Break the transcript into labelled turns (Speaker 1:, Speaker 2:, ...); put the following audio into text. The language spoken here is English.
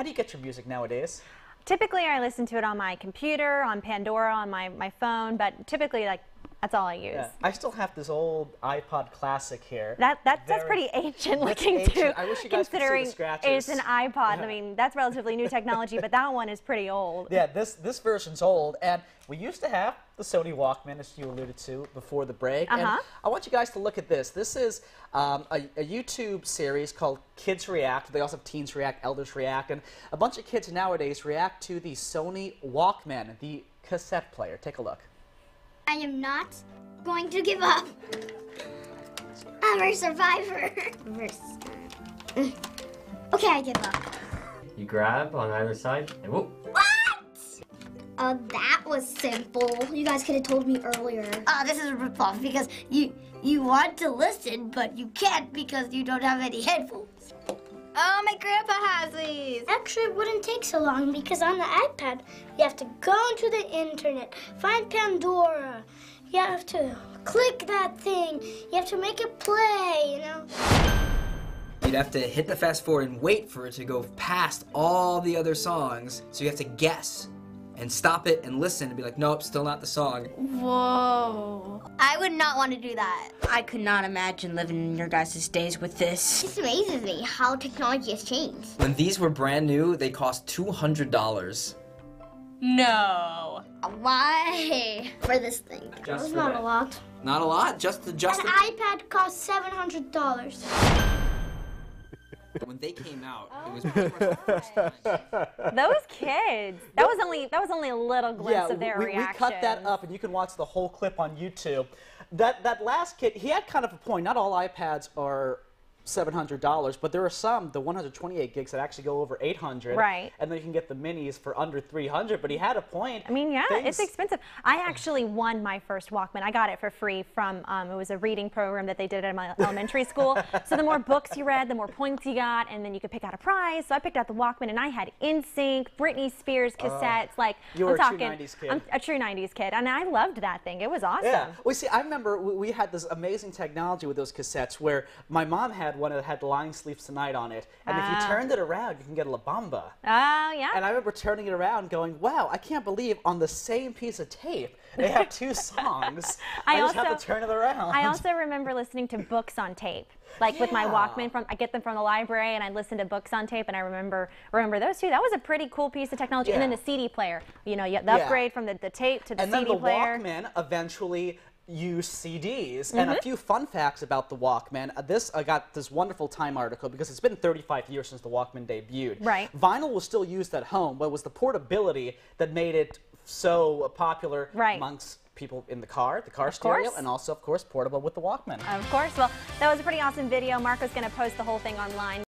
Speaker 1: how do you get your music nowadays?
Speaker 2: Typically, I listen to it on my computer, on Pandora, on my phone, but typically, like, that's all I use.
Speaker 1: Yeah. I still have this old iPod Classic here.
Speaker 2: That's pretty ancient looking too.
Speaker 1: I wish you guys could see the scratches.
Speaker 2: It's an iPod. I mean, that's relatively new technology, but that one is pretty old.
Speaker 1: Yeah, this version's old, and we used to have the Sony Walkman, as you alluded to before the break. And I want you guys to look at this. This is a YouTube series called Kids React. They also have Teens React, Elders React, and a bunch of kids nowadays react to the Sony Walkman, the cassette player. Take a look.
Speaker 3: I am not going to give up. I'm a survivor. Okay, I give up.
Speaker 4: You grab on either side and whoop.
Speaker 3: What? That was simple. You guys could have told me earlier. This is a ripoff because you want to listen, but you can't because you don't have any headphones.
Speaker 5: Oh, my grandpa has these.
Speaker 6: Actually, it wouldn't take so long because on the iPad, you have to go into the internet, find Pandora. You have to click that thing. You have to make it play, you know?
Speaker 7: You'd have to hit the fast forward and wait for it to go past all the other songs. So you have to guess and stop it and listen and be like, nope, still not the song.
Speaker 5: Whoa.
Speaker 3: I would not want to do that.
Speaker 5: I could not imagine living in your guys' days with this.
Speaker 3: It amazes me how technology has changed.
Speaker 7: When these were brand new, they cost $200.
Speaker 5: No.
Speaker 3: Why? For this thing.
Speaker 6: It's not a lot.
Speaker 7: Not a lot, just
Speaker 6: An iPad costs $700.
Speaker 7: When they came out, it was pretty much
Speaker 2: Those kids. That was only a little glimpse of their reaction.
Speaker 1: We cut that up, and you can watch the whole clip on YouTube. That last kid, he had kind of a point. Not all iPads are $700, but there are some, the 128 gigs, that actually go over 800.
Speaker 2: Right.
Speaker 1: And then you can get the minis for under 300. But he had a point.
Speaker 2: I mean, yeah, it's expensive. I actually won my first Walkman. I got it for free from, it was a reading program that they did at my elementary school. So the more books you read, the more points you got, and then you could pick out a prize. So I picked out the Walkman, and I had NSYNC, Britney Spears cassettes. Like,
Speaker 1: you were
Speaker 2: I'm
Speaker 1: a true 90s kid.
Speaker 2: I'm a true 90s kid, and I loved that thing. It was awesome.
Speaker 1: Yeah. Well, see, I remember we had this amazing technology with those cassettes where my mom had one that had Lion Sleeps Tonight on it, and if you turned it around, you can get a La Bamba.
Speaker 2: Oh, yeah.
Speaker 1: And I remember turning it around going, wow, I can't believe on the same piece of tape, they have two songs. I just have to turn it around.
Speaker 2: I also remember listening to books on tape. Like with my Walkman, I get them from the library, and I listen to books on tape, and I remember those two. That was a pretty cool piece of technology. And then the CD player. You know, the upgrade from the tape to the CD player.
Speaker 1: And then the Walkman eventually use CDs. And a few fun facts about the Walkman. I got this wonderful Time article because it's been 35 years since the Walkman debuted.
Speaker 2: Right.
Speaker 1: Vinyl was still used at home, but it was the portability that made it so popular amongst people in the car stereo, and also, of course, portable with the Walkman.
Speaker 2: Of course. Well, that was a pretty awesome video. Marco's going to post the whole thing online.